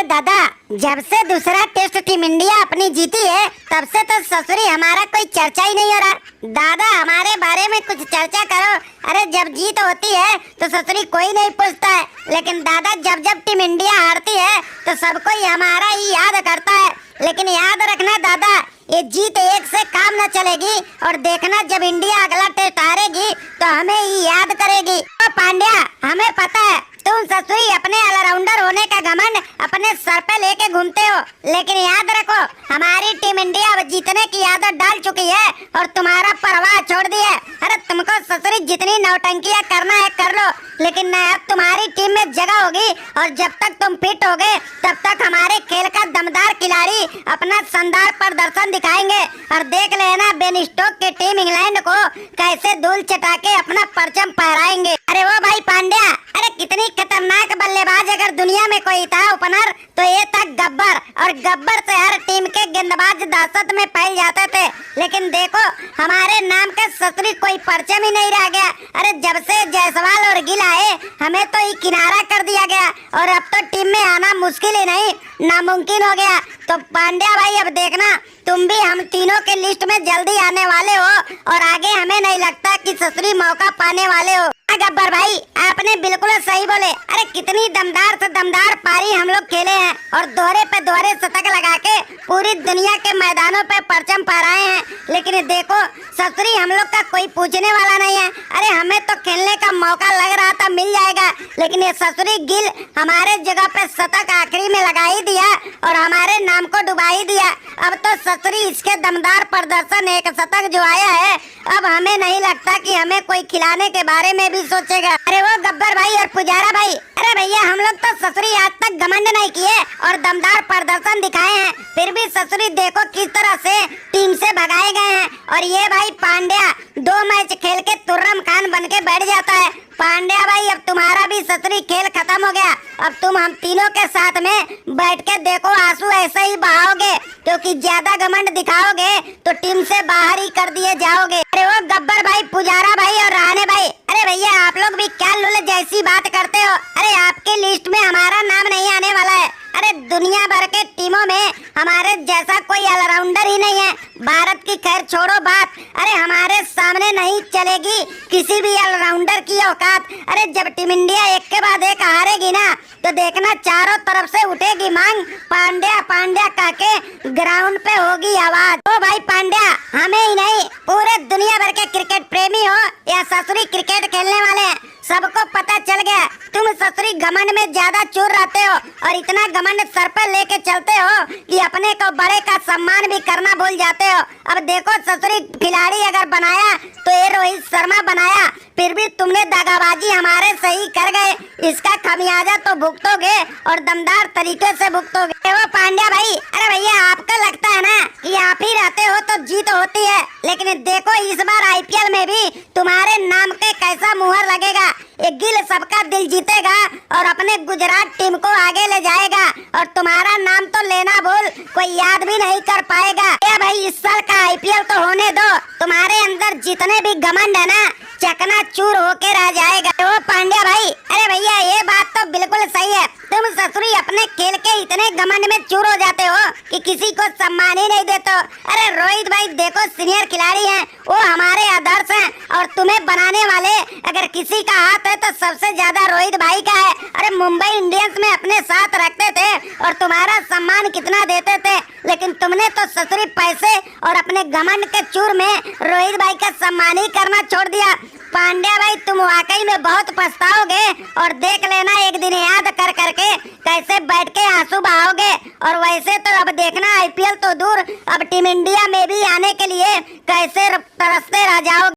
अरे दादा, जब से दूसरा टेस्ट टीम इंडिया अपनी जीती है तब से तो ससुरी हमारा कोई चर्चा ही नहीं हो रहा। दादा हमारे बारे में कुछ चर्चा करो। अरे जब जीत होती है तो ससुरी कोई नहीं पूछता है, लेकिन दादा जब जब टीम इंडिया हारती है तो सब कोई हमारा ही याद करता है। लेकिन याद रखना दादा, ये जीत एक से काम न चलेगी और देखना जब इंडिया अगला टेस्ट हारेगी तो हमें ही याद करेगी। तो पांड्या, हमें पता है तुम ससुरी अपने ऑलराउंडर होने का घमंड अपने सर पे लेके घूमते हो, लेकिन याद रखो हमारी टीम इंडिया अब जीतने की आदत डाल चुकी है और तुम्हारा परवाह छोड़ दी है। अरे तुमको ससुरी जितनी नौटंकियां करना है कर लो, लेकिन न अब तुम्हारी टीम में जगह होगी और जब तक तुम फिट होगे तब तक हमारे खेल का दमदार खिलाड़ी अपना शानदार प्रदर्शन दिखाएंगे। और देख लेना बेन स्टोक की टीम इंग्लैंड को कैसे धूल चटा के अपना परचम फहराएंगे। अरे वो भाई पांड्या, अरे कितनी खतरनाक बल्लेबाज अगर दुनिया में कोई था ओपनर तो ये था गब्बर, और गब्बर से हर टीम के गेंदबाज दहशत में फैल जाते थे। लेकिन देखो हमारे नाम का ससुरी कोई परचम ही नहीं रह गया। अरे जब से जायसवाल और गिल आए हमें तो ये किनारा कर दिया गया और अब तो टीम में आना मुश्किल ही नहीं नामुमकिन हो गया। तो पांड्या भाई अब देखना तुम भी हम तीनों के लिस्ट में जल्दी आने वाले हो और आगे हमें नहीं लगता कि ससुरी मौका पाने वाले हो। गब्बर भाई आपने बिल्कुल सही बोले। अरे कितनी दमदार से दमदार पारी हम लोग खेले हैं और दोहरे पे दोहरे शतक लगा के पूरी दुनिया के मैदानों पे परचम फहराए हैं, लेकिन देखो ससुरी हम लोग का कोई पूछने वाला नहीं है। अरे हमें तो खेलने का मौका लग रहा था मिल जाएगा, लेकिन ये ससुरी गिल हमारे जगह पे शतक आखिरी में लगा ही दिया और हमारे नाम को डुबा ही दिया। अब तो ससुरी इसके दमदार प्रदर्शन एक शतक जो आया है अब हमें नहीं लगता कि हमें कोई खिलाने के बारे में भी सोचेगा। अरे वो गब्बर भाई और पुजारा भाई, अरे भैया हम लोग तो ससुरी आज तक घमंड नहीं किए और दमदार प्रदर्शन दिखाए हैं, फिर भी ससुरी देखो किस तरह से टीम से भगाए गए हैं। और ये भाई पांड्या 2 मैच खेल के तुर्रम खान बन के बैठ जाता है। पांड्या भाई अब तुम्हारा भी ससुरी खेल खत्म हो गया। अब तुम हम तीनों के साथ में बैठ के देखो आंसू ऐसे ही बहाओगे, क्योंकि ज्यादा घमंड दिखाओगे तो टीम से बाहर ही कर दिए जाओगे। अरे वो गब्बर भाई, पुजारा भाई और राणे भाई, अरे भैया आप लोग भी क्या लुल जैसी बात करते हो। अरे आपके लिस्ट में हमारा नाम नहीं आने वाला है। अरे दुनिया भर के टीमों में हमारे जैसा कोई ऑलराउंडर ही नहीं है। भारत की खैर छोड़ो बात, अरे हमारे सामने नहीं चलेगी किसी भी ऑलराउंडर की औकात। अरे जब टीम इंडिया एक के बाद एक हारेगी ना तो देखना चारों तरफ से उठेगी मांग, पांड्या पांड्या काके ग्राउंड पे होगी आवाज। ओ भाई पांड्या, हमें ही नहीं पूरे दुनिया भर के क्रिकेट प्रेमी हो या ससुरी क्रिकेट खेलने वाले सबको पता चल गया तुम ससुरी घमंड में ज्यादा चूर रहते हो और इतना घमंड सर पर लेके चलते हो कि अपने को बड़े का सम्मान भी करना भूल जाते हो। अब देखो ससुरी खिलाड़ी अगर बनाया तो ये रोहित शर्मा बनाया, फिर भी तुमने दगाबाजी हमारे सही कर गए। इसका खमियाजा तो भुगतोगे और दमदार तरीके से भुगतोगे। वो पांड्या भाई, अरे भैया आपको लगता है ना कि आप ही रहते हो तो जीत होती है, लेकिन देखो इस बार आईपीएल में भी तुम्हारे नाम पे कैसा मुहर लगेगा। एक गिल सबका दिल जीतेगा और अपने गुजरात टीम को आगे ले जाएगा और तुम्हारा नाम तो लेना भूल कोई याद भी नहीं कर पाएगा। ये भाई इस साल का आईपीएल तो होने दो, तुम्हारे अंदर जितने भी घमंड है ना चकना चूर होके रह जाएगा। वो पांड्या भाई, अरे भैया ये बात तो बिल्कुल सही है। तुम ससुरी अपने खेल के इतने घमंड में चूर हो जाते हो कि किसी को सम्मान ही नहीं देते हो। अरे रोहित भाई देखो सीनियर खिलाड़ी हैं, वो हमारे आदर्श हैं और तुम्हें बनाने वाले अगर किसी का हाथ है तो सबसे ज्यादा रोहित भाई का है। अरे मुंबई इंडियंस में अपने साथ रखते थे और तुम्हारा सम्मान कितना देते थे, लेकिन तुमने तो ससुरी पैसे और अपने घमंड के चूर में रोहित भाई का सम्मान ही करना छोड़ दिया। पांड्या भाई तुम वाकई में बहुत पछताओगे और देख लेना एक दिन याद कर करके कैसे बैठ के आंसू बहाओगे। और वैसे तो अब देखना आईपीएल तो दूर अब टीम इंडिया में भी आने के लिए कैसे तरसते रह जाओगे।